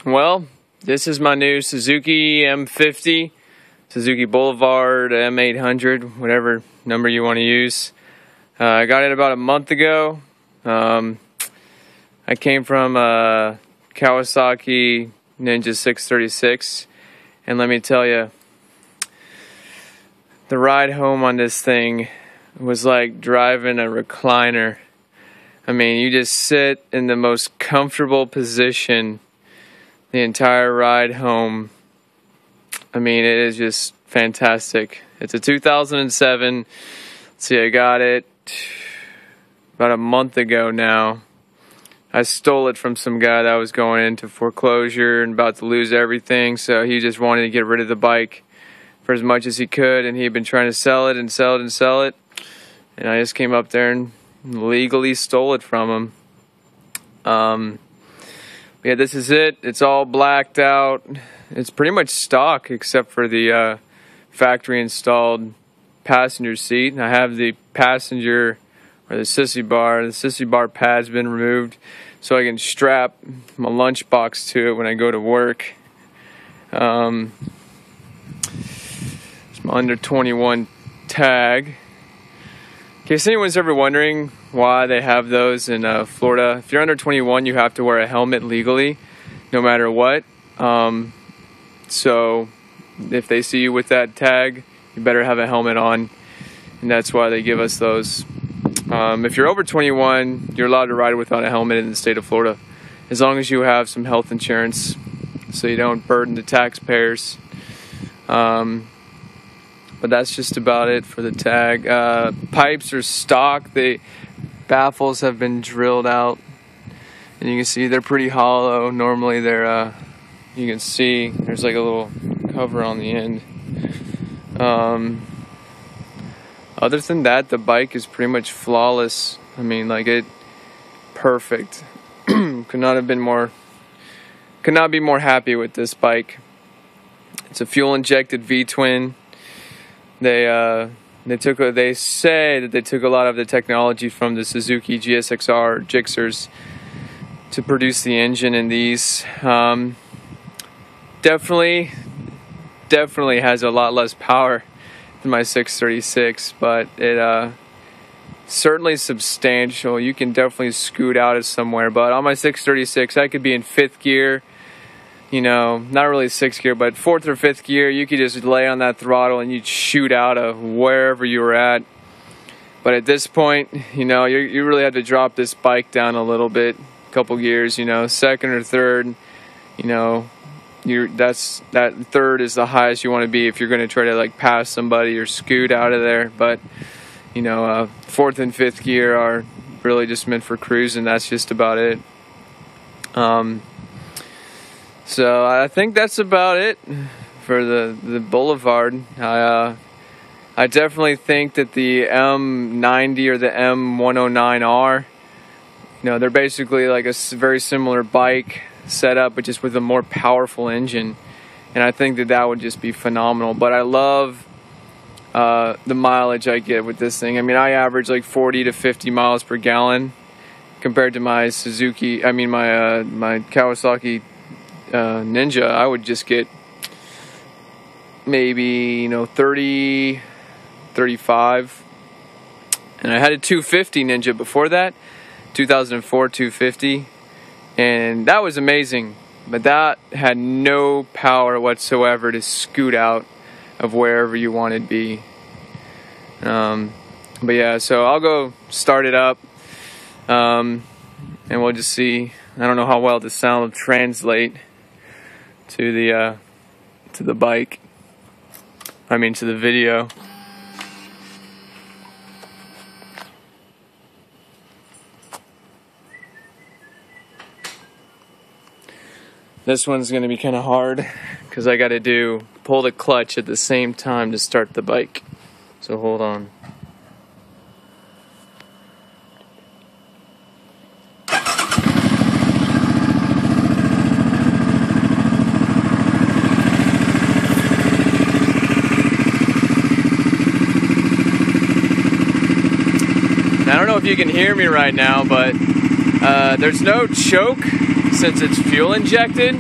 Well, this is my new Suzuki M50, Suzuki Boulevard, M800, whatever number you want to use. I got it about a month ago. I came from a Kawasaki Ninja 636, and let me tell you, the ride home on this thing was like driving a recliner. I mean, you just sit in the most comfortable position the entire ride home. I mean, it is just fantastic. It's a 2007. Let's see, I got it about a month ago now. I stole it from some guy that was going into foreclosure and about to lose everything, so he just wanted to get rid of the bike for as much as he could, and he had been trying to sell it and sell it and sell it, and I just came up there and legally stole it from him. Yeah, this is it. It's all blacked out. It's pretty much stock except for the factory installed passenger seat. I have the passenger or the sissy bar. The sissy bar pad's been removed so I can strap my lunchbox to it when I go to work. It's my under 21 tag. In case anyone's ever wondering why they have those in Florida, if you're under 21, you have to wear a helmet legally, no matter what. So if they see you with that tag, you better have a helmet on, and that's why they give us those. If you're over 21, you're allowed to ride without a helmet in the state of Florida, as long as you have some health insurance, so you don't burden the taxpayers. But that's just about it for the tag. Pipes are stock. The baffles have been drilled out, and you can see they're pretty hollow. Normally they're, you can see there's like a little cover on the end. Other than that, the bike is pretty much flawless. I mean, like, it perfect. Could not be more happy with this bike. It's a fuel injected V-twin. They say that they took a lot of the technology from the Suzuki GSXR Gixxers to produce the engine in these. Definitely has a lot less power than my 636, but it certainly substantial. You can definitely scoot out of somewhere, but on my 636 I could be in 5th gear, you know, not really 6th gear, but 4th or 5th gear. You could just lay on that throttle and you'd shoot out of wherever you were at. But at this point, you know, you really have to drop this bike down a little bit, a couple gears, you know, 2nd or 3rd, you know, that 3rd is the highest you want to be if you're going to try to like pass somebody or scoot out of there. But you know, 4th and 5th gear are really just meant for cruising. That's just about it. So I think that's about it for the Boulevard. I definitely think that the M90 or the M109R, you know, they're basically like a very similar bike setup, but just with a more powerful engine. And I think that would just be phenomenal. But I love the mileage I get with this thing. I mean, I average like 40 to 50 miles per gallon compared to my Suzuki. I mean, my Kawasaki Ninja. I would just get maybe, you know, 30, 35. And I had a 250 Ninja before that, 2004 250, and that was amazing. But that had no power whatsoever to scoot out of wherever you wanted to be. But yeah, so I'll go start it up, and we'll just see. I don't know how well the sound will translate to the bike. I mean, to the video. This one's going to be kind of hard because I got to pull the clutch at the same time to start the bike. So hold on. I don't know if you can hear me right now, but There's no choke since it's fuel injected,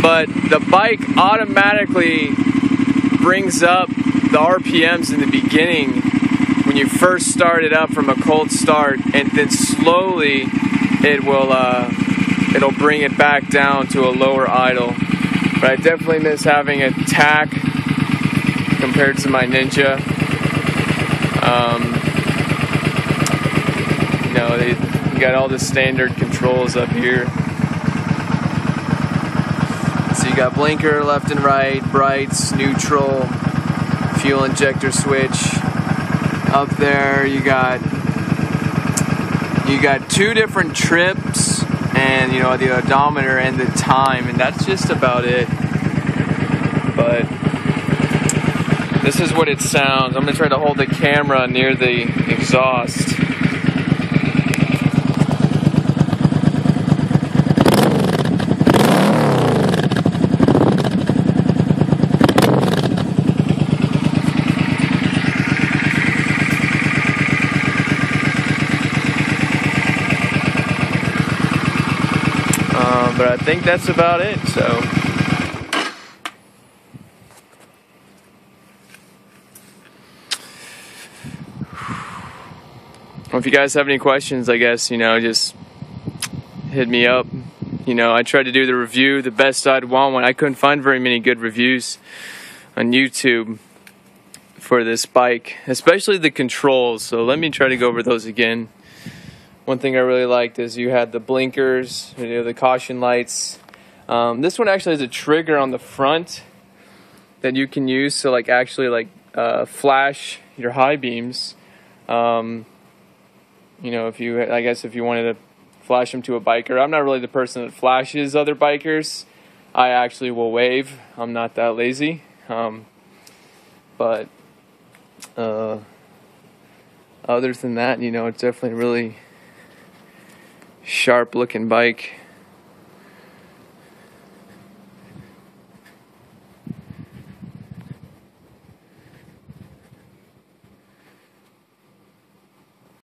but the bike automatically brings up the RPMs in the beginning when you first start it up from a cold start, and then slowly it'll bring it back down to a lower idle. But I definitely miss having a tack compared to my Ninja. You got all the standard controls up here. So you got blinker left and right, brights, neutral, fuel injector switch. Up there you got two different trips, and the odometer and the time, and that's just about it. But this is what it sounds. I'm gonna try to hold the camera near the exhaust. But I think that's about it, so. Well, if you guys have any questions, I guess, just hit me up. I tried to do the review the best I'd want one. I couldn't find very many good reviews on YouTube for this bike, especially the controls. So let me try to go over those again. One thing I really liked is you had the blinkers, the caution lights. This one actually has a trigger on the front that you can use to actually flash your high beams. If you wanted to flash them to a biker. I'm not really the person that flashes other bikers. I actually will wave. I'm not that lazy. But other than that, it's definitely really sharp looking bike.